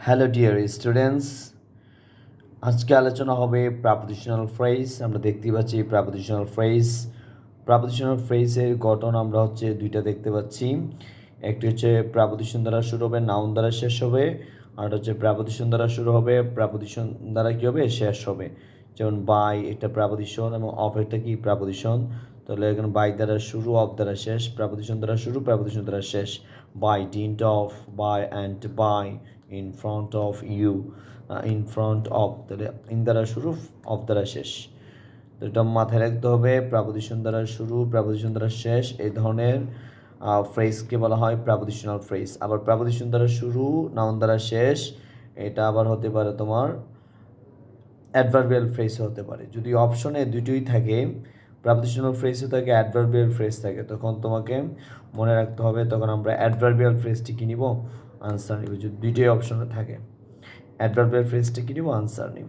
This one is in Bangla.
হ্যালো ডিয়ার স্টুডেন্টস, আজকে আলোচনা হবে প্রাপোজিশনাল ফ্রেজ। আমরা দেখতে পাচ্ছি প্রাপোজিশনাল ফ্রেজের গঠন আমরা দুইটা দেখতে পাচ্ছি। একটি হচ্ছে প্রাপোজিশন দ্বারা শুরু হবে, নাউন দ্বারা শেষ হবে। আর হচ্ছে প্রাপোজিশন দ্বারা শুরু হবে, প্রাপোজিশন দ্বারা কী হবে, শেষ হবে। যেমন বাই একটা প্রাপোজিশন এবং অফ একটা কি প্রাপোজিশন। তাহলে এখানে বাই দ্বারা শুরু, অফ দ্বারা শেষ, প্রাপোজিশন দ্বারা শুরু, প্রাপোজিশন দ্বারা শেষ। By dint of, by and by, in front of you, in front of, তাহলে ইন দ্বারা শুরু, অফ দ্বারা শেষ। তো এটা মাথায় রাখতে হবে, প্রাপোজিশন দ্বারা শুরু, প্রাপোজিশন দ্বারা শেষ, এই ধরনের ফ্রেজকে বলা হয় প্রাপোজিশনাল ফ্রেজ। আবার প্রাপোজিশন দ্বারা শুরু, নাউন দ্বারা শেষ, এটা আবার হতে পারে তোমার অ্যাডভার্বিয়াল ফ্রেজ হতে পারে। যদি অপশনে দুটোই থাকে, প্রাপোজিশনাল ফ্রেজও থাকে, অ্যাডভার্বিয়াল ফ্রেজ থাকে, তখন তোমাকে মনে রাখতে হবে, তখন আমরা অ্যাডভার্বিয়াল ফ্রেজটি কী নিব, আনসার নিব। যদি দুইটাই অপশনে থাকে, অ্যাডভার্বিয়াল ফ্রেজটি কী নিব, আনসার নিব।